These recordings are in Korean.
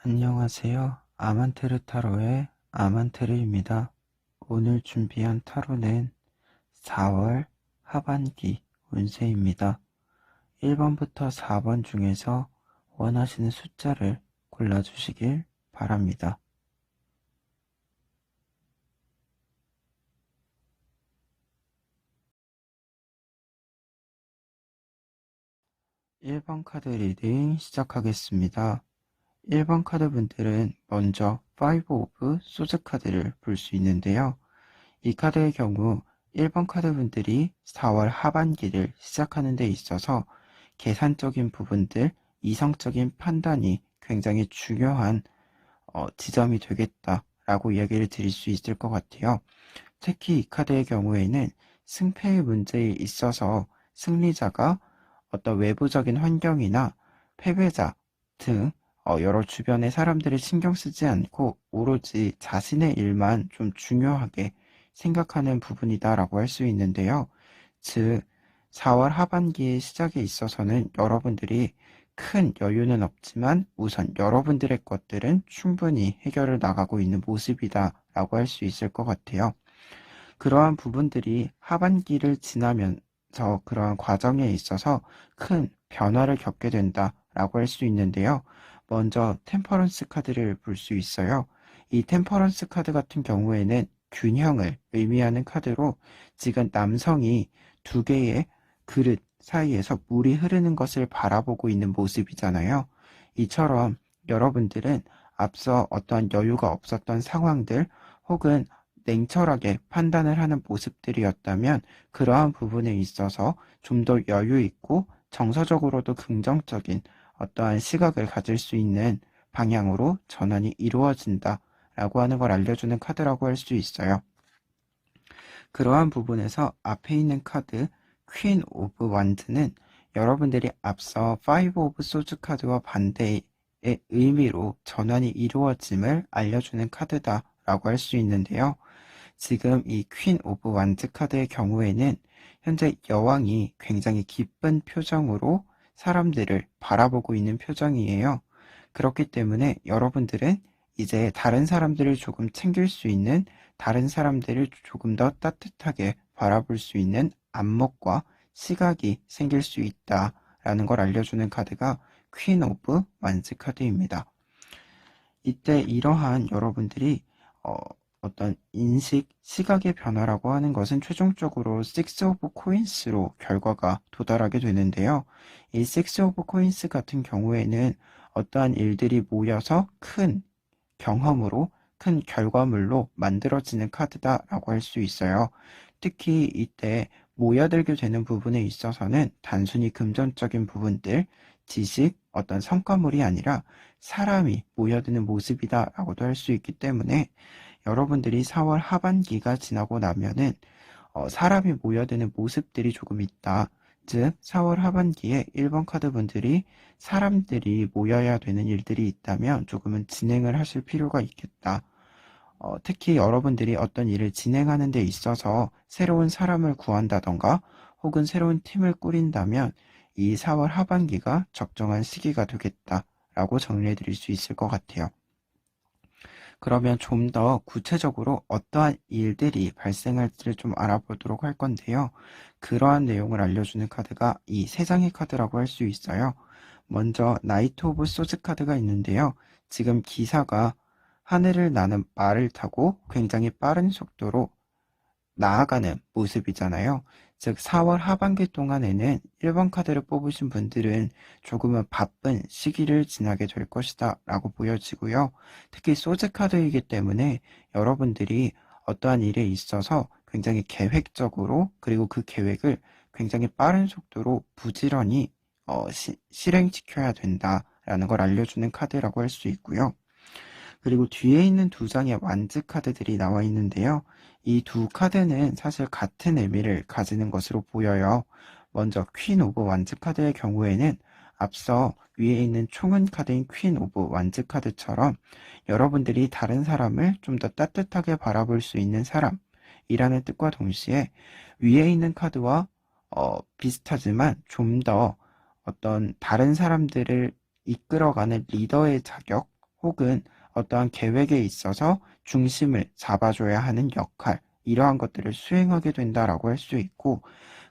안녕하세요. 아만테르 타로의 아만테르입니다. 오늘 준비한 타로는 4월 하반기 운세입니다. 1번부터 4번 중에서 원하시는 숫자를 골라주시길 바랍니다. 1번 카드 리딩 시작하겠습니다. 1번 카드 분들은 먼저 5 오브 소즈 카드를 볼 수 있는데요. 이 카드의 경우 1번 카드 분들이 4월 하반기를 시작하는 데 있어서 계산적인 부분들, 이성적인 판단이 굉장히 중요한 지점이 되겠다라고 이야기를 드릴 수 있을 것 같아요. 특히 이 카드의 경우에는 승패의 문제에 있어서 승리자가 어떤 외부적인 환경이나 패배자 등 여러 주변의 사람들을 신경 쓰지 않고 오로지 자신의 일만 좀 중요하게 생각하는 부분이다라고 할 수 있는데요. 즉, 4월 하반기의 시작에 있어서는 여러분들이 큰 여유는 없지만 우선 여러분들의 것들은 충분히 해결을 나가고 있는 모습이다라고 할 수 있을 것 같아요. 그러한 부분들이 하반기를 지나면서 그러한 과정에 있어서 큰 변화를 겪게 된다라고 할 수 있는데요. 먼저 템퍼런스 카드를 볼 수 있어요. 이 템퍼런스 카드 같은 경우에는 균형을 의미하는 카드로 지금 남성이 두 개의 그릇 사이에서 물이 흐르는 것을 바라보고 있는 모습이잖아요. 이처럼 여러분들은 앞서 어떠한 여유가 없었던 상황들 혹은 냉철하게 판단을 하는 모습들이었다면 그러한 부분에 있어서 좀 더 여유 있고 정서적으로도 긍정적인 어떠한 시각을 가질 수 있는 방향으로 전환이 이루어진다라고 하는 걸 알려주는 카드라고 할 수 있어요. 그러한 부분에서 앞에 있는 카드 퀸 오브 완드는 여러분들이 앞서 5 오브 소즈 카드와 반대의 의미로 전환이 이루어짐을 알려주는 카드다라고 할 수 있는데요. 지금 이 퀸 오브 완즈 카드의 경우에는 현재 여왕이 굉장히 기쁜 표정으로 사람들을 바라보고 있는 표정이에요. 그렇기 때문에 여러분들은 이제 다른 사람들을 조금 챙길 수 있는, 다른 사람들을 조금 더 따뜻하게 바라볼 수 있는 안목과 시각이 생길 수 있다라는 걸 알려주는 카드가 퀸 오브 완즈 카드입니다. 이때 이러한 여러분들이 어, 어떤 인식, 시각의 변화라고 하는 것은 최종적으로 6 오브 코인스로 결과가 도달하게 되는데요. 이 6 오브 코인스 같은 경우에는 어떠한 일들이 모여서 큰 경험으로, 큰 결과물로 만들어지는 카드다라고 할 수 있어요. 특히 이때 모여들게 되는 부분에 있어서는 단순히 금전적인 부분들, 지식, 어떤 성과물이 아니라 사람이 모여드는 모습이다라고도 할 수 있기 때문에 여러분들이 4월 하반기가 지나고 나면은 사람이 모여드는 모습들이 조금 있다. 즉 4월 하반기에 1번 카드 분들이 사람들이 모여야 되는 일들이 있다면 조금은 진행을 하실 필요가 있겠다. 특히 여러분들이 어떤 일을 진행하는 데 있어서 새로운 사람을 구한다던가 혹은 새로운 팀을 꾸린다면 이 4월 하반기가 적정한 시기가 되겠다라고 정리해 드릴 수 있을 것 같아요. 그러면 좀 더 구체적으로 어떠한 일들이 발생할지를 좀 알아보도록 할 건데요. 그러한 내용을 알려주는 카드가 이 세 장의 카드라고 할 수 있어요. 먼저 나이트 오브 소즈 카드가 있는데요. 지금 기사가 하늘을 나는 말을 타고 굉장히 빠른 속도로 나아가는 모습이잖아요. 즉 4월 하반기 동안에는 1번 카드를 뽑으신 분들은 조금은 바쁜 시기를 지나게 될 것이다 라고 보여지고요. 특히 소즈 카드이기 때문에 여러분들이 어떠한 일에 있어서 굉장히 계획적으로 그리고 그 계획을 굉장히 빠른 속도로 부지런히 실행시켜야 된다라는 걸 알려주는 카드라고 할 수 있고요. 그리고 뒤에 있는 두 장의 완즈 카드들이 나와 있는데요. 이 두 카드는 사실 같은 의미를 가지는 것으로 보여요. 먼저 퀸 오브 완즈 카드의 경우에는 앞서 위에 있는 총은 카드인 퀸 오브 완즈 카드처럼 여러분들이 다른 사람을 좀 더 따뜻하게 바라볼 수 있는 사람이라는 뜻과 동시에 위에 있는 카드와 비슷하지만 좀 더 어떤 다른 사람들을 이끌어가는 리더의 자격 혹은 어떠한 계획에 있어서 중심을 잡아줘야 하는 역할, 이러한 것들을 수행하게 된다라고 할 수 있고,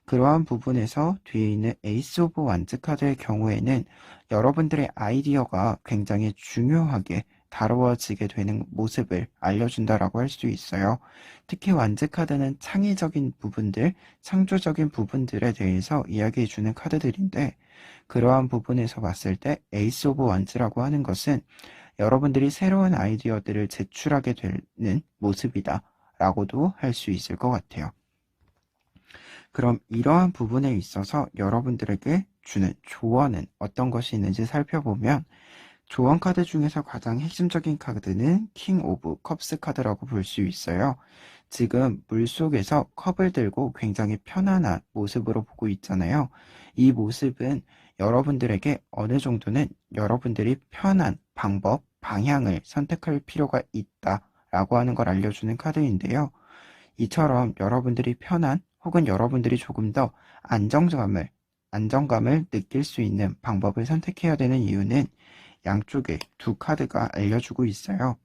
그러한 부분에서 뒤에 있는 에이스 오브 완즈 카드의 경우에는 여러분들의 아이디어가 굉장히 중요하게 다루어지게 되는 모습을 알려준다라고 할 수 있어요. 특히 완즈 카드는 창의적인 부분들, 창조적인 부분들에 대해서 이야기해주는 카드들인데, 그러한 부분에서 봤을 때 에이스 오브 완즈라고 하는 것은 여러분들이 새로운 아이디어들을 제출하게 되는 모습이다 라고도 할 수 있을 것 같아요. 그럼 이러한 부분에 있어서 여러분들에게 주는 조언은 어떤 것이 있는지 살펴보면, 조언 카드 중에서 가장 핵심적인 카드는 킹 오브 컵스 카드라고 볼 수 있어요. 지금 물속에서 컵을 들고 굉장히 편안한 모습으로 보고 있잖아요. 이 모습은 여러분들에게 어느 정도는 여러분들이 편한 방법, 방향을 선택할 필요가 있다라고 하는 걸 알려주는 카드인데요. 이처럼 여러분들이 편한 혹은 여러분들이 조금 더 안정감을 느낄 수 있는 방법을 선택해야 되는 이유는 양쪽에 두 카드가 알려주고 있어요.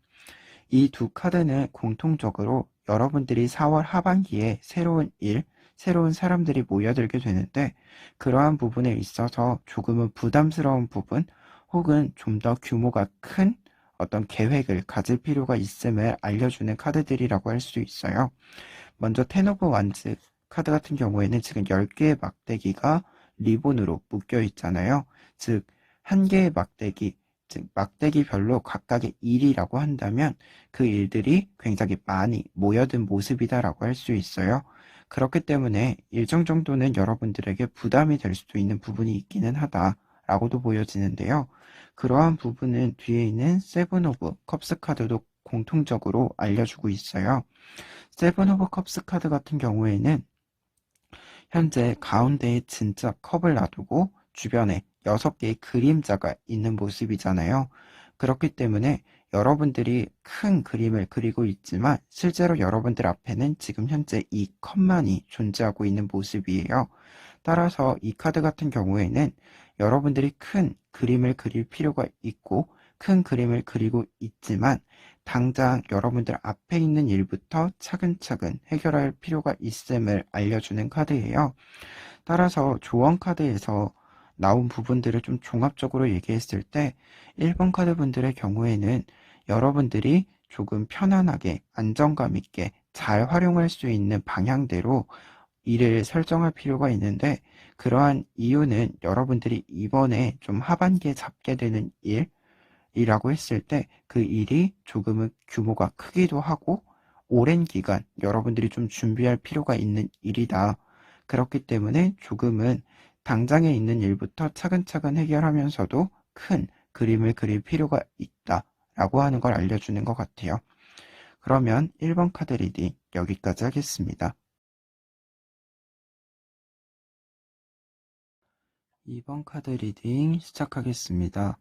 이 두 카드는 공통적으로 여러분들이 4월 하반기에 새로운 일, 새로운 사람들이 모여들게 되는데, 그러한 부분에 있어서 조금은 부담스러운 부분 혹은 좀 더 규모가 큰 어떤 계획을 가질 필요가 있음을 알려주는 카드들이라고 할 수 있어요. 먼저 텐 오브 완즈 카드 같은 경우에는 지금 10개의 막대기가 리본으로 묶여 있잖아요. 즉, 한 개의 막대기, 즉 막대기별로 각각의 일이라고 한다면 그 일들이 굉장히 많이 모여든 모습이다라고 할 수 있어요. 그렇기 때문에 일정 정도는 여러분들에게 부담이 될 수도 있는 부분이 있기는 하다라고도 보여지는데요. 그러한 부분은 뒤에 있는 세븐 오브 컵스 카드도 공통적으로 알려주고 있어요. 세븐 오브 컵스 카드 같은 경우에는 현재 가운데에 진짜 컵을 놔두고 주변에 6개의 그림자가 있는 모습이잖아요. 그렇기 때문에 여러분들이 큰 그림을 그리고 있지만 실제로 여러분들 앞에는 지금 현재 이 컵만이 존재하고 있는 모습이에요. 따라서 이 카드 같은 경우에는 여러분들이 큰 그림을 그릴 필요가 있고 큰 그림을 그리고 있지만 당장 여러분들 앞에 있는 일부터 차근차근 해결할 필요가 있음을 알려주는 카드예요. 따라서 조언 카드에서 나온 부분들을 좀 종합적으로 얘기했을 때 1번 카드 분들의 경우에는 여러분들이 조금 편안하게 안정감 있게 잘 활용할 수 있는 방향대로 일을 설정할 필요가 있는데, 그러한 이유는 여러분들이 이번에 좀 하반기에 잡게 되는 일이라고 했을 때 그 일이 조금은 규모가 크기도 하고 오랜 기간 여러분들이 좀 준비할 필요가 있는 일이다. 그렇기 때문에 조금은 당장에 있는 일부터 차근차근 해결하면서도 큰 그림을 그릴 필요가 있다라고 하는 걸 알려주는 것 같아요. 그러면 1번 카드 리딩 여기까지 하겠습니다. 2번 카드 리딩 시작하겠습니다.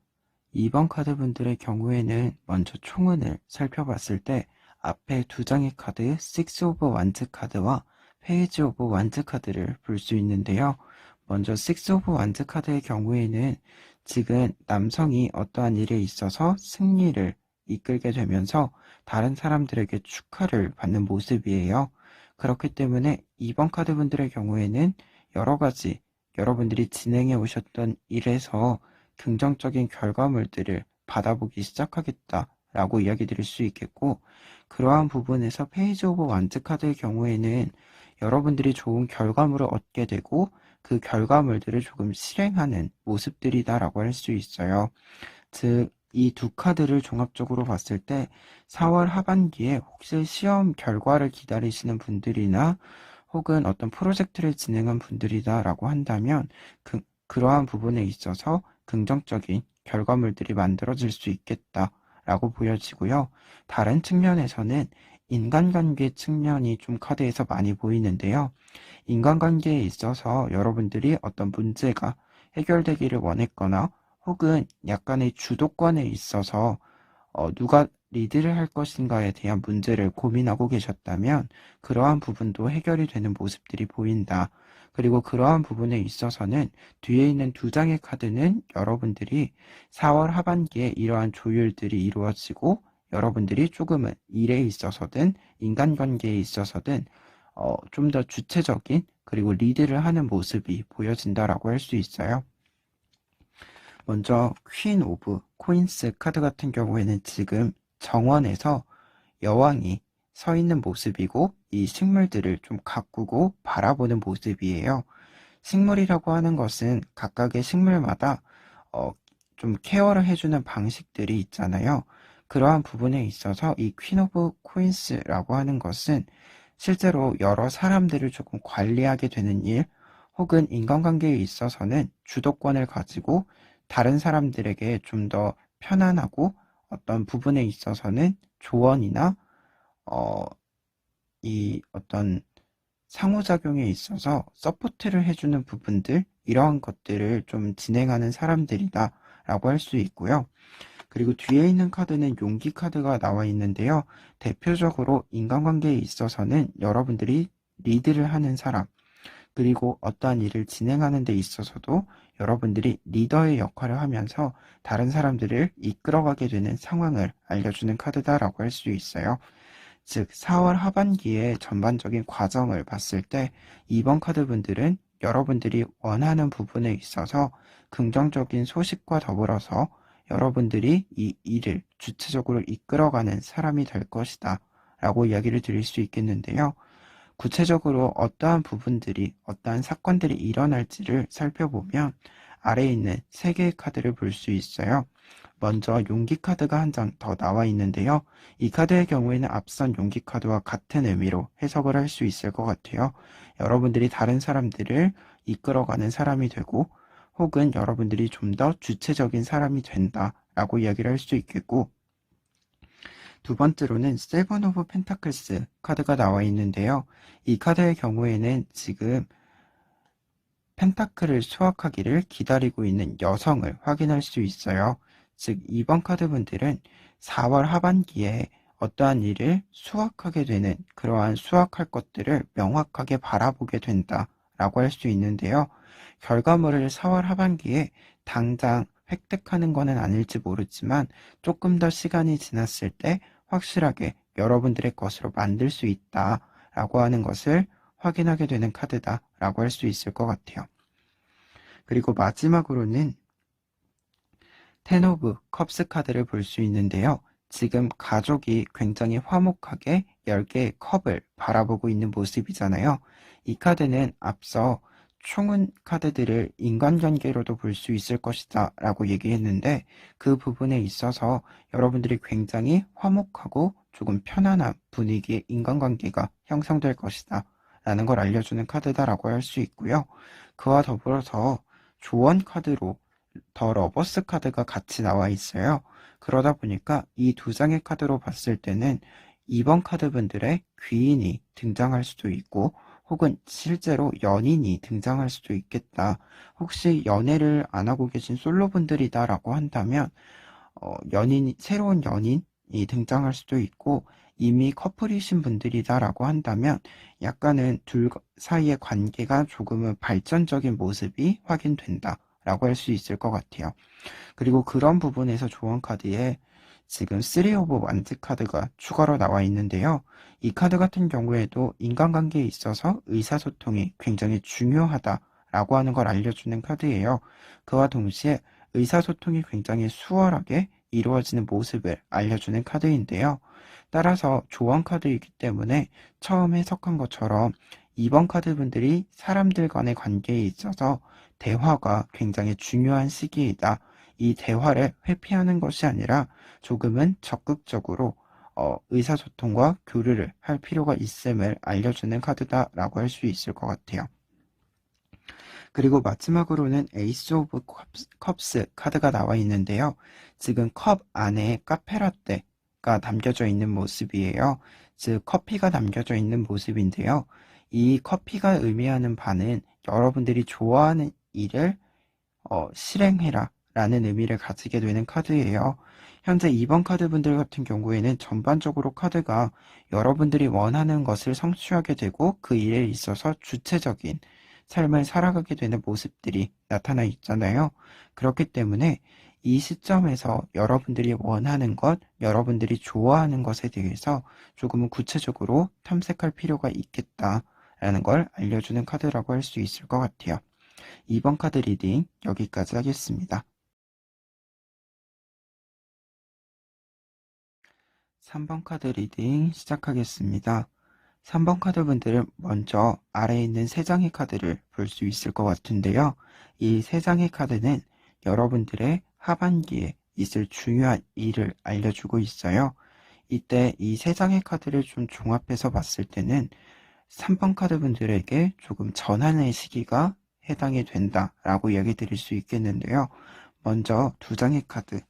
2번 카드 분들의 경우에는 먼저 총은을 살펴봤을 때 앞에 두 장의 카드, 6 오브 완즈 카드와 페이지 오브 완즈 카드를 볼 수 있는데요. 먼저 6 오브 완즈 카드의 경우에는 지금 남성이 어떠한 일에 있어서 승리를 이끌게 되면서 다른 사람들에게 축하를 받는 모습이에요. 그렇기 때문에 2번 카드 분들의 경우에는 여러 가지 여러분들이 진행해 오셨던 일에서 긍정적인 결과물들을 받아보기 시작하겠다라고 이야기 드릴 수 있겠고, 그러한 부분에서 페이지 오브 완즈 카드의 경우에는 여러분들이 좋은 결과물을 얻게 되고 그 결과물들을 조금 실행하는 모습들이다라고 할 수 있어요. 즉, 이 두 카드를 종합적으로 봤을 때 4월 하반기에 혹시 시험 결과를 기다리시는 분들이나 혹은 어떤 프로젝트를 진행한 분들이다라고 한다면 그러한 부분에 있어서 긍정적인 결과물들이 만들어질 수 있겠다라고 보여지고요. 다른 측면에서는 인간관계 측면이 좀 카드에서 많이 보이는데요. 인간관계에 있어서 여러분들이 어떤 문제가 해결되기를 원했거나 혹은 약간의 주도권에 있어서 누가 리드를 할 것인가에 대한 문제를 고민하고 계셨다면 그러한 부분도 해결이 되는 모습들이 보인다. 그리고 그러한 부분에 있어서는 뒤에 있는 두 장의 카드는 여러분들이 4월 하반기에 이러한 조율들이 이루어지고 여러분들이 조금은 일에 있어서든 인간관계에 있어서든 좀 더 주체적인 그리고 리드를 하는 모습이 보여진다라고 할 수 있어요. 먼저 퀸 오브 코인스 카드 같은 경우에는 지금 정원에서 여왕이 서 있는 모습이고 이 식물들을 좀 가꾸고 바라보는 모습이에요. 식물이라고 하는 것은 각각의 식물마다 좀 케어를 해주는 방식들이 있잖아요. 그러한 부분에 있어서 이 퀸 오브 코인스라고 하는 것은 실제로 여러 사람들을 조금 관리하게 되는 일, 혹은 인간관계에 있어서는 주도권을 가지고 다른 사람들에게 좀 더 편안하고 어떤 부분에 있어서는 조언이나 어, 이 어떤 상호작용에 있어서 서포트를 해주는 부분들, 이러한 것들을 좀 진행하는 사람들이다 라고 할 수 있고요. 그리고 뒤에 있는 카드는 용기 카드가 나와 있는데요. 대표적으로 인간관계에 있어서는 여러분들이 리드를 하는 사람, 그리고 어떠한 일을 진행하는 데 있어서도 여러분들이 리더의 역할을 하면서 다른 사람들을 이끌어가게 되는 상황을 알려주는 카드다라고 할 수 있어요. 즉 4월 하반기의 전반적인 과정을 봤을 때 이번 카드분들은 여러분들이 원하는 부분에 있어서 긍정적인 소식과 더불어서 여러분들이 이 일을 주체적으로 이끌어가는 사람이 될 것이다 라고 이야기를 드릴 수 있겠는데요. 구체적으로 어떠한 부분들이, 어떠한 사건들이 일어날지를 살펴보면 아래에 있는 3개의 카드를 볼 수 있어요. 먼저 용기 카드가 한 장 더 나와 있는데요. 이 카드의 경우에는 앞선 용기 카드와 같은 의미로 해석을 할 수 있을 것 같아요. 여러분들이 다른 사람들을 이끌어가는 사람이 되고, 혹은 여러분들이 좀 더 주체적인 사람이 된다라고 이야기를 할 수 있겠고, 두 번째로는 세븐 오브 펜타클스 카드가 나와 있는데요. 이 카드의 경우에는 지금 펜타클을 수확하기를 기다리고 있는 여성을 확인할 수 있어요. 즉 이번 카드분들은 4월 하반기에 어떠한 일을 수확하게 되는, 그러한 수확할 것들을 명확하게 바라보게 된다라고 할 수 있는데요. 결과물을 4월 하반기에 당장 획득하는 것은 아닐지 모르지만 조금 더 시간이 지났을 때 확실하게 여러분들의 것으로 만들 수 있다라고 하는 것을 확인하게 되는 카드다라고 할 수 있을 것 같아요. 그리고 마지막으로는 텐 오브 컵스 카드를 볼 수 있는데요. 지금 가족이 굉장히 화목하게 10개의 컵을 바라보고 있는 모습이잖아요. 이 카드는 앞서 총은 카드들을 인간관계로도 볼 수 있을 것이다 라고 얘기했는데, 그 부분에 있어서 여러분들이 굉장히 화목하고 조금 편안한 분위기의 인간관계가 형성될 것이다 라는 걸 알려주는 카드다라고 할 수 있고요. 그와 더불어서 조언 카드로 더 러버스 카드가 같이 나와 있어요. 그러다 보니까 이 두 장의 카드로 봤을 때는 이번 카드분들의 귀인이 등장할 수도 있고, 혹은 실제로 연인이 등장할 수도 있겠다. 혹시 연애를 안 하고 계신 솔로분들이다라고 한다면 새로운 연인이 등장할 수도 있고, 이미 커플이신 분들이다라고 한다면 약간은 둘 사이의 관계가 조금은 발전적인 모습이 확인된다 라고 할 수 있을 것 같아요. 그리고 그런 부분에서 조언 카드에 지금 3 오브 완즈 카드가 추가로 나와 있는데요. 이 카드 같은 경우에도 인간관계에 있어서 의사소통이 굉장히 중요하다라고 하는 걸 알려주는 카드예요. 그와 동시에 의사소통이 굉장히 수월하게 이루어지는 모습을 알려주는 카드인데요. 따라서 조언 카드이기 때문에 처음 해석한 것처럼 이번 카드분들이 사람들 간의 관계에 있어서 대화가 굉장히 중요한 시기이다. 이 대화를 회피하는 것이 아니라 조금은 적극적으로 의사소통과 교류를 할 필요가 있음을 알려주는 카드다라고 할 수 있을 것 같아요. 그리고 마지막으로는 에이스 오브 컵스 카드가 나와 있는데요. 지금 컵 안에 카페라떼가 담겨져 있는 모습이에요. 즉 커피가 담겨져 있는 모습인데요. 이 커피가 의미하는 바는 여러분들이 좋아하는 일을 실행해라 라는 의미를 가지게 되는 카드예요. 현재 2번 카드분들 같은 경우에는 전반적으로 카드가 여러분들이 원하는 것을 성취하게 되고 그 일에 있어서 주체적인 삶을 살아가게 되는 모습들이 나타나 있잖아요. 그렇기 때문에 이 시점에서 여러분들이 원하는 것, 여러분들이 좋아하는 것에 대해서 조금은 구체적으로 탐색할 필요가 있겠다라는 걸 알려주는 카드라고 할 수 있을 것 같아요. 2번 카드 리딩 여기까지 하겠습니다. 3번 카드 리딩 시작하겠습니다. 3번 카드 분들은 먼저 아래에 있는 3장의 카드를 볼 수 있을 것 같은데요. 이 3장의 카드는 여러분들의 하반기에 있을 중요한 일을 알려주고 있어요. 이때 이 3장의 카드를 좀 종합해서 봤을 때는 3번 카드 분들에게 조금 전환의 시기가 해당이 된다라고 이야기 드릴 수 있겠는데요. 먼저 2장의 카드,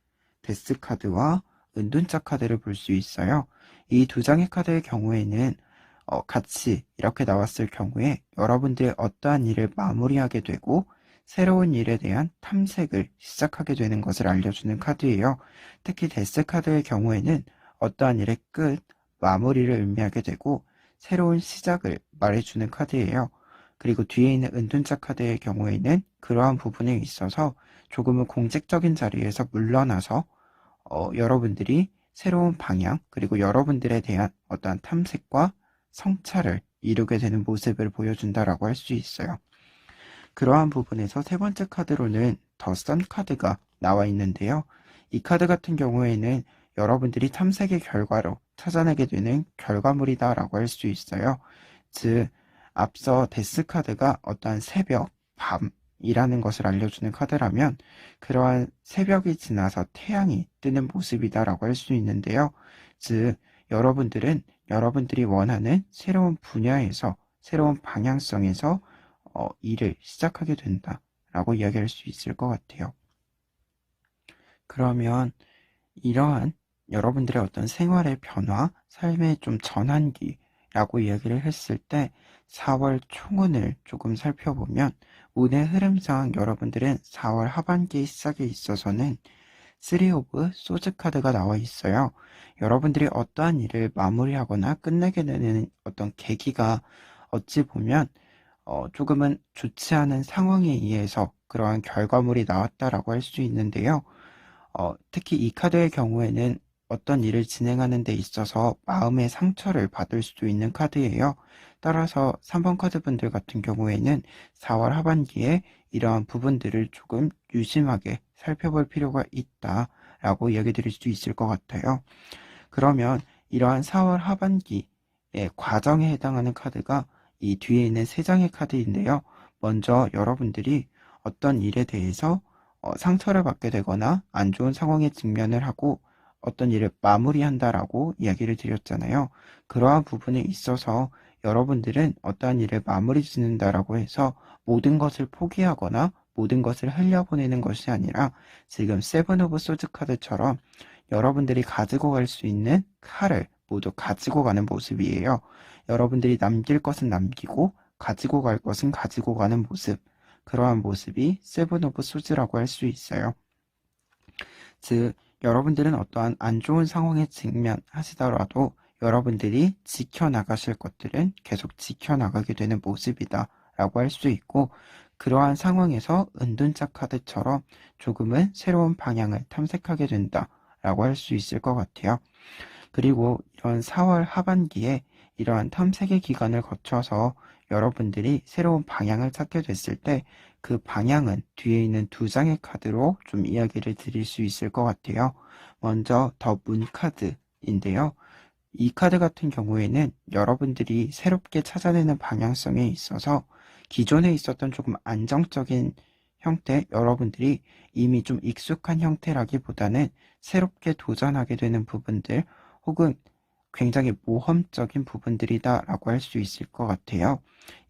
데스 카드와 은둔자 카드를 볼 수 있어요. 이 2장의 카드의 경우에는 같이 이렇게 나왔을 경우에 여러분들의 어떠한 일을 마무리하게 되고 새로운 일에 대한 탐색을 시작하게 되는 것을 알려주는 카드예요. 특히 데스 카드의 경우에는 어떠한 일의 끝, 마무리를 의미하게 되고 새로운 시작을 말해주는 카드예요. 그리고 뒤에 있는 은둔자 카드의 경우에는 그러한 부분에 있어서 조금은 공직적인 자리에서 물러나서 여러분들이 새로운 방향 그리고 여러분들에 대한 어떠한 탐색과 성찰을 이루게 되는 모습을 보여준다라고 할 수 있어요. 그러한 부분에서 3번째 카드로는 더 선 카드가 나와 있는데요. 이 카드 같은 경우에는 여러분들이 탐색의 결과로 찾아내게 되는 결과물이다라고 할 수 있어요. 즉, 앞서 데스 카드가 어떠한 새벽, 밤이라는 것을 알려주는 카드라면 그러한 새벽이 지나서 태양이 뜨는 모습이다라고 할 수 있는데요. 즉, 여러분들은 여러분들이 원하는 새로운 분야에서 새로운 방향성에서 일을 시작하게 된다라고 이야기할 수 있을 것 같아요. 그러면 이러한 여러분들의 어떤 생활의 변화, 삶의 좀 전환기라고 이야기를 했을 때 4월 총운을 조금 살펴보면 운의 흐름상 여러분들은 4월 하반기 시작에 있어서는 3 오브 소즈 카드가 나와 있어요. 여러분들이 어떠한 일을 마무리하거나 끝내게 되는 어떤 계기가 어찌 보면 조금은 좋지 않은 상황에 의해서 그러한 결과물이 나왔다라고 할 수 있는데요. 특히 이 카드의 경우에는 어떤 일을 진행하는 데 있어서 마음의 상처를 받을 수도 있는 카드예요. 따라서 3번 카드 분들 같은 경우에는 4월 하반기에 이러한 부분들을 조금 유심하게 살펴볼 필요가 있다라고 이야기 드릴 수 있을 것 같아요. 그러면 이러한 4월 하반기의 과정에 해당하는 카드가 이 뒤에 있는 3장의 카드인데요. 먼저 여러분들이 어떤 일에 대해서 상처를 받게 되거나 안 좋은 상황에 직면을 하고 어떤 일을 마무리한다라고 이야기를 드렸잖아요. 그러한 부분에 있어서 여러분들은 어떠한 일을 마무리 짓는다라고 해서 모든 것을 포기하거나 모든 것을 흘려보내는 것이 아니라 지금 세븐 오브 소즈 카드처럼 여러분들이 가지고 갈 수 있는 칼을 모두 가지고 가는 모습이에요. 여러분들이 남길 것은 남기고 가지고 갈 것은 가지고 가는 모습. 그러한 모습이 세븐 오브 소즈라고 할 수 있어요. 즉, 여러분들은 어떠한 안 좋은 상황에 직면하시더라도 여러분들이 지켜나가실 것들은 계속 지켜나가게 되는 모습이다 라고 할 수 있고, 그러한 상황에서 은둔자 카드처럼 조금은 새로운 방향을 탐색하게 된다 라고 할 수 있을 것 같아요. 그리고 이런 4월 하반기에 이러한 탐색의 기간을 거쳐서 여러분들이 새로운 방향을 찾게 됐을 때 그 방향은 뒤에 있는 2장의 카드로 좀 이야기를 드릴 수 있을 것 같아요. 먼저 더 문 카드인데요. 이 카드 같은 경우에는 여러분들이 새롭게 찾아내는 방향성에 있어서 기존에 있었던 조금 안정적인 형태, 여러분들이 이미 좀 익숙한 형태라기보다는 새롭게 도전하게 되는 부분들 혹은 굉장히 모험적인 부분들이다라고 할 수 있을 것 같아요.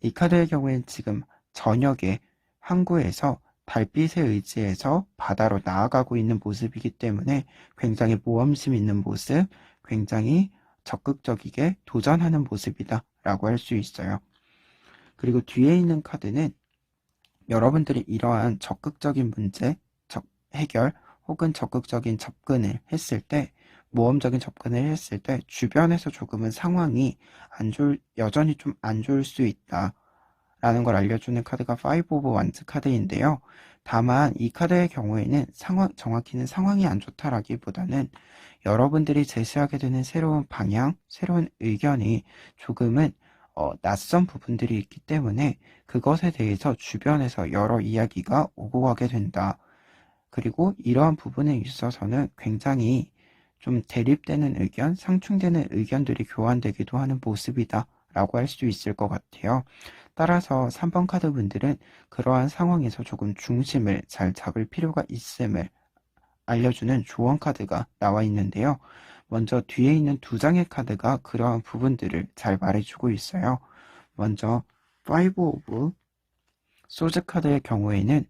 이 카드의 경우에는 지금 저녁에 항구에서 달빛에 의지해서 바다로 나아가고 있는 모습이기 때문에 굉장히 모험심 있는 모습, 굉장히 적극적이게 도전하는 모습이다 라고 할 수 있어요. 그리고 뒤에 있는 카드는 여러분들이 이러한 적극적인 문제, 해결 혹은 적극적인 접근을 했을 때 모험적인 접근을 했을 때 주변에서 조금은 상황이 여전히 좀 안 좋을 수 있다 라는 걸 알려주는 카드가 파이브 오브 완즈 카드인데요. 다만 이 카드의 경우에는 정확히는 상황이 안 좋다라기보다는 여러분들이 제시하게 되는 새로운 방향, 새로운 의견이 조금은 낯선 부분들이 있기 때문에 그것에 대해서 주변에서 여러 이야기가 오고 가게 된다. 그리고 이러한 부분에 있어서는 굉장히 좀 대립되는 의견, 상충되는 의견들이 교환되기도 하는 모습이다 라고 할 수 있을 것 같아요. 따라서 3번 카드 분들은 그러한 상황에서 조금 중심을 잘 잡을 필요가 있음을 알려주는 조언 카드가 나와 있는데요. 먼저 뒤에 있는 두 장의 카드가 그러한 부분들을 잘 말해주고 있어요. 먼저 5 오브 소즈 카드의 경우에는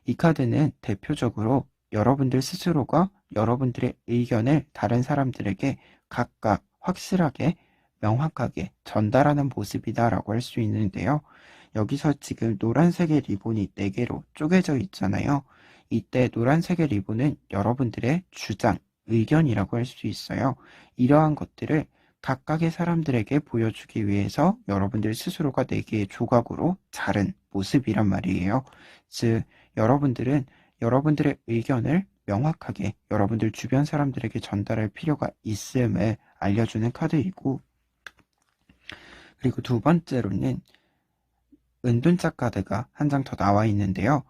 이 카드는 대표적으로 여러분들 스스로가 여러분들의 의견을 다른 사람들에게 각각 확실하게 명확하게 전달하는 모습이다 라고 할 수 있는데요. 여기서 지금 노란색의 리본이 4개로 쪼개져 있잖아요. 이때 노란색의 리본은 여러분들의 주장, 의견이라고 할 수 있어요. 이러한 것들을 각각의 사람들에게 보여주기 위해서 여러분들 스스로가 4개의 조각으로 자른 모습이란 말이에요. 즉, 여러분들은 여러분들의 의견을 명확하게 여러분들 주변 사람들에게 전달할 필요가 있음을 알려주는 카드이고, 그리고 두 번째로는 은둔자 카드가 한 장 더 나와 있는데요.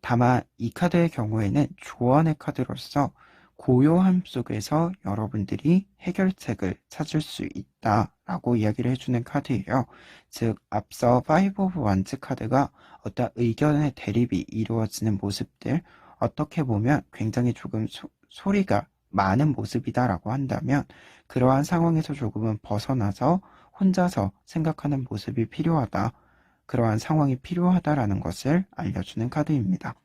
다만 이 카드의 경우에는 조언의 카드로서 고요함 속에서 여러분들이 해결책을 찾을 수 있다라고 이야기를 해주는 카드예요. 즉, 앞서 5 오브 완즈 카드가 어떤 의견의 대립이 이루어지는 모습들, 어떻게 보면 굉장히 조금 소리가 많은 모습이다라고 한다면 그러한 상황에서 조금은 벗어나서 혼자서 생각하는 모습이 필요하다. 그러한 상황이 필요하다라는 것을 알려주는 카드입니다.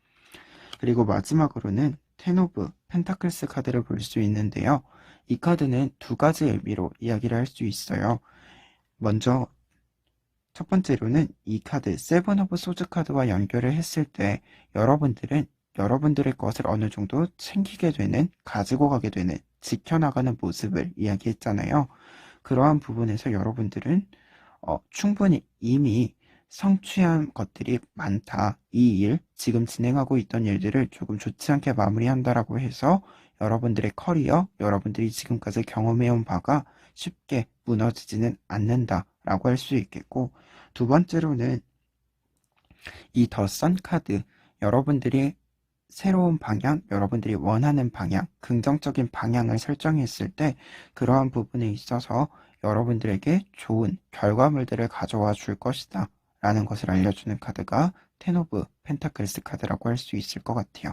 그리고 마지막으로는 텐 오브 펜타클스 카드를 볼 수 있는데요. 이 카드는 두 가지 의미로 이야기를 할 수 있어요. 먼저 첫 번째로는 이 카드 세븐 오브 소즈 카드와 연결을 했을 때 여러분들은 여러분들의 것을 어느 정도 챙기게 되는, 가지고 가게 되는, 지켜나가는 모습을 이야기했잖아요. 그러한 부분에서 여러분들은 충분히 이미 성취한 것들이 많다. 이 일, 지금 진행하고 있던 일들을 조금 좋지 않게 마무리한다라고 해서 여러분들의 커리어, 여러분들이 지금까지 경험해온 바가 쉽게 무너지지는 않는다라고 할 수 있겠고, 두 번째로는 이 더 선 카드, 여러분들이 새로운 방향, 여러분들이 원하는 방향, 긍정적인 방향을 설정했을 때 그러한 부분에 있어서 여러분들에게 좋은 결과물들을 가져와 줄 것이다 라는 것을 알려주는 카드가 텐 오브 펜타클스 카드라고 할 수 있을 것 같아요.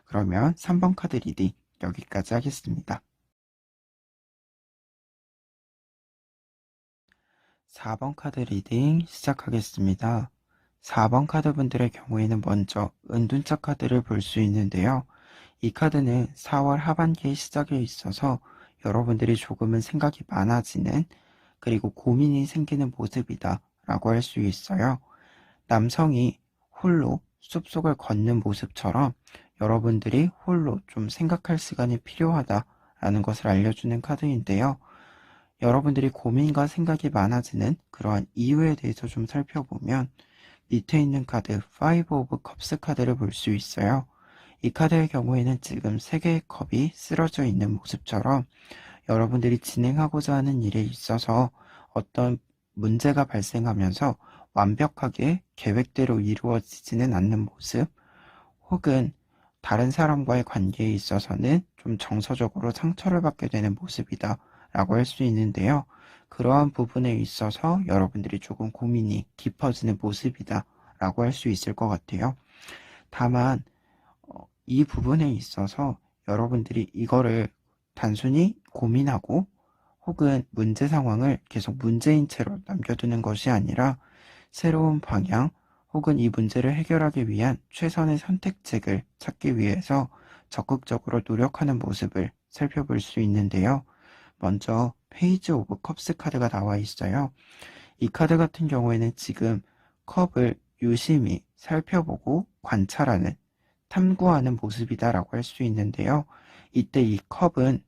그러면 3번 카드 리딩 여기까지 하겠습니다. 4번 카드 리딩 시작하겠습니다. 4번 카드 분들의 경우에는 먼저 은둔자 카드를 볼 수 있는데요. 이 카드는 4월 하반기의 시작에 있어서 여러분들이 조금은 생각이 많아지는, 그리고 고민이 생기는 모습이다 라고 할 수 있어요. 남성이 홀로 숲속을 걷는 모습처럼 여러분들이 홀로 좀 생각할 시간이 필요하다라는 것을 알려주는 카드인데요. 여러분들이 고민과 생각이 많아지는 그러한 이유에 대해서 좀 살펴보면 밑에 있는 카드 5 오브 컵스 카드를 볼 수 있어요. 이 카드의 경우에는 지금 3개의 컵이 쓰러져 있는 모습처럼 여러분들이 진행하고자 하는 일에 있어서 어떤 문제가 발생하면서 완벽하게 계획대로 이루어지지는 않는 모습, 혹은 다른 사람과의 관계에 있어서는 좀 정서적으로 상처를 받게 되는 모습이다 라고 할 수 있는데요. 그러한 부분에 있어서 여러분들이 조금 고민이 깊어지는 모습이다 라고 할 수 있을 것 같아요. 다만 이 부분에 있어서 여러분들이 이거를 단순히 고민하고 혹은 문제 상황을 계속 문제인 채로 남겨두는 것이 아니라 새로운 방향 혹은 이 문제를 해결하기 위한 최선의 선택책을 찾기 위해서 적극적으로 노력하는 모습을 살펴볼 수 있는데요. 먼저 페이지 오브 컵스 카드가 나와 있어요. 이 카드 같은 경우에는 지금 컵을 유심히 살펴보고 관찰하는, 탐구하는 모습이다라고 할 수 있는데요. 이때 이 컵은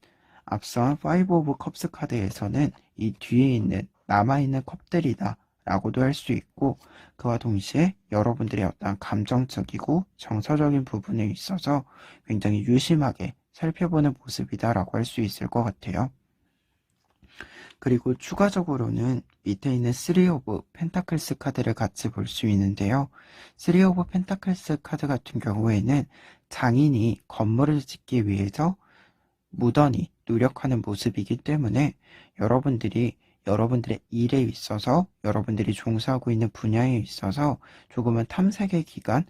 앞선 5 오브 컵스 카드에서는 이 뒤에 있는 남아있는 컵들이다 라고도 할 수 있고, 그와 동시에 여러분들의 어떤 감정적이고 정서적인 부분에 있어서 굉장히 유심하게 살펴보는 모습이다라고 할 수 있을 것 같아요. 그리고 추가적으로는 밑에 있는 3 오브 펜타클스 카드를 같이 볼 수 있는데요. 3 오브 펜타클스 카드 같은 경우에는 장인이 건물을 짓기 위해서 무던히 노력하는 모습이기 때문에 여러분들이 여러분들의 일에 있어서 여러분들이 종사하고 있는 분야에 있어서 조금은 탐색의 기간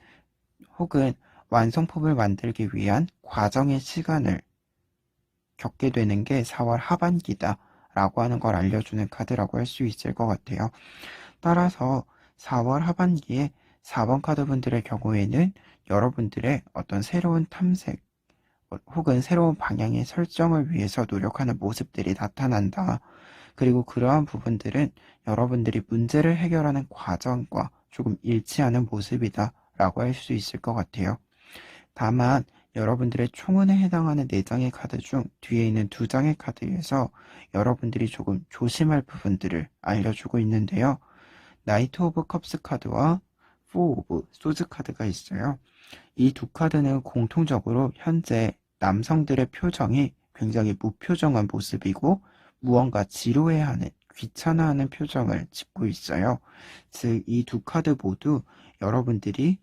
혹은 완성품을 만들기 위한 과정의 시간을 겪게 되는 게 4월 하반기다 라고 하는 걸 알려주는 카드라고 할 수 있을 것 같아요. 따라서 4월 하반기에 4번 카드 분들의 경우에는 여러분들의 어떤 새로운 탐색 혹은 새로운 방향의 설정을 위해서 노력하는 모습들이 나타난다. 그리고 그러한 부분들은 여러분들이 문제를 해결하는 과정과 조금 일치하는 모습이다 라고 할 수 있을 것 같아요. 다만 여러분들의 총운에 해당하는 4장의 카드 중 뒤에 있는 2장의 카드에서 여러분들이 조금 조심할 부분들을 알려주고 있는데요. 나이트 오브 컵스 카드와 4 오브 소즈 카드가 있어요. 이 두 카드는 공통적으로 현재 남성들의 표정이 굉장히 무표정한 모습이고 무언가 지루해하는 귀찮아하는 표정을 짓고 있어요. 즉, 이 두 카드 모두 여러분들이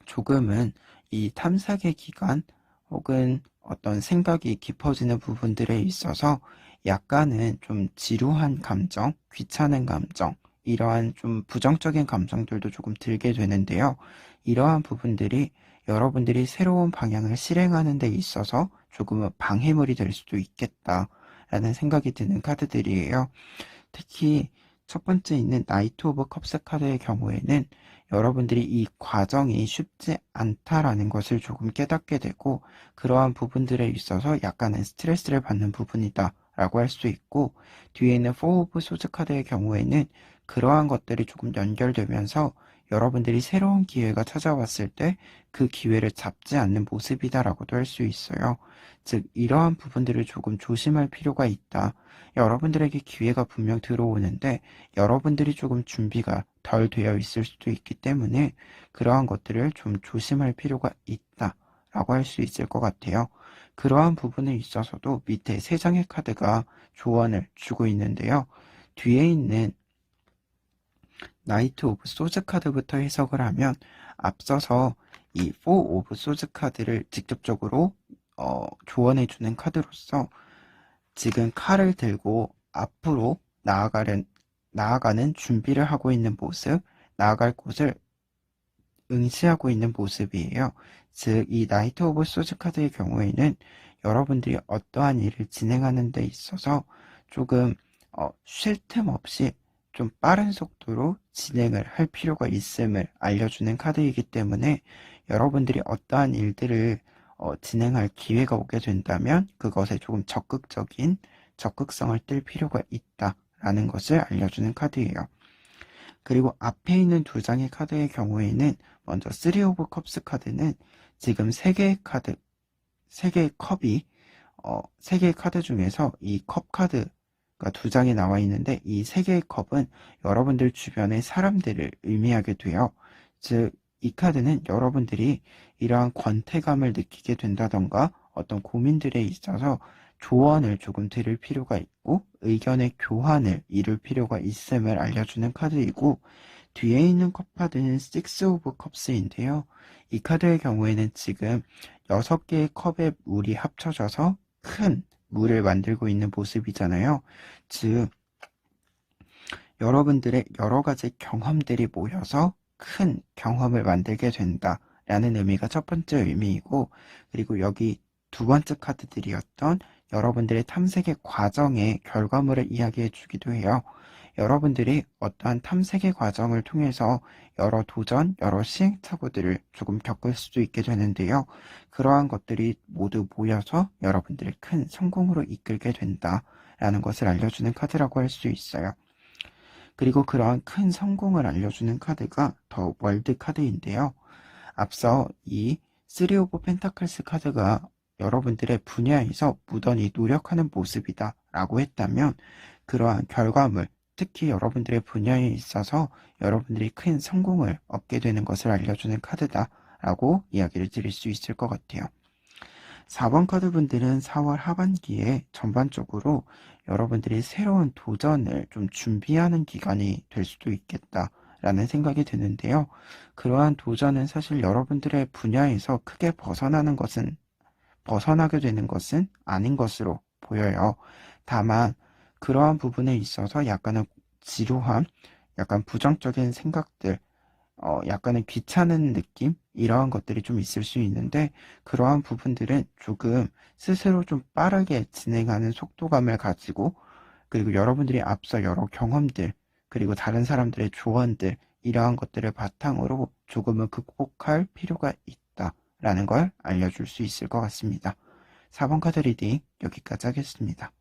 조금은 이 탐색의 기간 혹은 어떤 생각이 깊어지는 부분들에 있어서 약간은 좀 지루한 감정, 귀찮은 감정, 이러한 좀 부정적인 감정들도 조금 들게 되는데요. 이러한 부분들이 여러분들이 새로운 방향을 실행하는 데 있어서 조금은 방해물이 될 수도 있겠다라는 생각이 드는 카드들이에요. 특히 첫 번째 있는 나이트 오브 컵스 카드의 경우에는 여러분들이 이 과정이 쉽지 않다라는 것을 조금 깨닫게 되고 그러한 부분들에 있어서 약간은 스트레스를 받는 부분이다 라고 할 수 있고, 뒤에 있는 4 오브 소즈 카드의 경우에는 그러한 것들이 조금 연결되면서 여러분들이 새로운 기회가 찾아왔을 때 그 기회를 잡지 않는 모습이다라고도 할 수 있어요. 즉, 이러한 부분들을 조금 조심할 필요가 있다. 여러분들에게 기회가 분명 들어오는데 여러분들이 조금 준비가 덜 되어 있을 수도 있기 때문에 그러한 것들을 좀 조심할 필요가 있다라고 할 수 있을 것 같아요. 그러한 부분에 있어서도 밑에 3장의 카드가 조언을 주고 있는데요. 뒤에 있는 나이트 오브 소즈 카드부터 해석을 하면 앞서서 이 4 오브 소즈 카드를 직접적으로 조언해주는 카드로서 지금 칼을 들고 앞으로 나아가는 준비를 하고 있는 모습, 나아갈 곳을 응시하고 있는 모습이에요. 즉, 이 나이트 오브 소즈 카드의 경우에는 여러분들이 어떠한 일을 진행하는 데 있어서 조금 쉴 틈 없이 좀 빠른 속도로 진행을 할 필요가 있음을 알려주는 카드이기 때문에 여러분들이 어떠한 일들을 진행할 기회가 오게 된다면 그것에 조금 적극성을 띨 필요가 있다라는 것을 알려주는 카드예요. 그리고 앞에 있는 2장의 카드의 경우에는 먼저 3 오브 컵스 카드는 지금 3개의 카드, 3개의 컵이 3개의 카드 중에서 이 컵 카드가 2장이 나와 있는데 이 3개의 컵은 여러분들 주변의 사람들을 의미하게 돼요. 즉, 이 카드는 여러분들이 이러한 권태감을 느끼게 된다던가 어떤 고민들에 있어서 조언을 조금 들을 필요가 있고 의견의 교환을 이룰 필요가 있음을 알려주는 카드이고, 뒤에 있는 컵 카드는 6 오브 컵스인데요. 이 카드의 경우에는 지금 6개의 컵의 물이 합쳐져서 큰 물을 만들고 있는 모습이잖아요. 즉, 여러분들의 여러 가지 경험들이 모여서 큰 경험을 만들게 된다라는 의미가 첫 번째 의미이고, 그리고 여기 두 번째 카드들이었던 여러분들의 탐색의 과정의 결과물을 이야기해 주기도 해요. 여러분들이 어떠한 탐색의 과정을 통해서 여러 도전, 여러 시행착오들을 조금 겪을 수도 있게 되는데요. 그러한 것들이 모두 모여서 여러분들을 큰 성공으로 이끌게 된다라는 것을 알려주는 카드라고 할 수 있어요. 그리고 그러한 큰 성공을 알려주는 카드가 더 월드 카드인데요. 앞서 이 3 오브 펜타클스 카드가 여러분들의 분야에서 무던히 노력하는 모습이다 라고 했다면 그러한 결과물, 특히 여러분들의 분야에 있어서 여러분들이 큰 성공을 얻게 되는 것을 알려주는 카드다라고 이야기를 드릴 수 있을 것 같아요. 4번 카드 분들은 4월 하반기에 전반적으로 여러분들이 새로운 도전을 좀 준비하는 기간이 될 수도 있겠다라는 생각이 드는데요. 그러한 도전은 사실 여러분들의 분야에서 크게 벗어나게 되는 것은 아닌 것으로 보여요. 다만 그러한 부분에 있어서 약간은 지루함, 약간 부정적인 생각들, 약간의 귀찮은 느낌? 이러한 것들이 좀 있을 수 있는데, 그러한 부분들은 조금 스스로 좀 빠르게 진행하는 속도감을 가지고, 그리고 여러분들이 앞서 여러 경험들, 그리고 다른 사람들의 조언들, 이러한 것들을 바탕으로 조금은 극복할 필요가 있다라는 걸 알려줄 수 있을 것 같습니다. 4번 카드 리딩 여기까지 하겠습니다.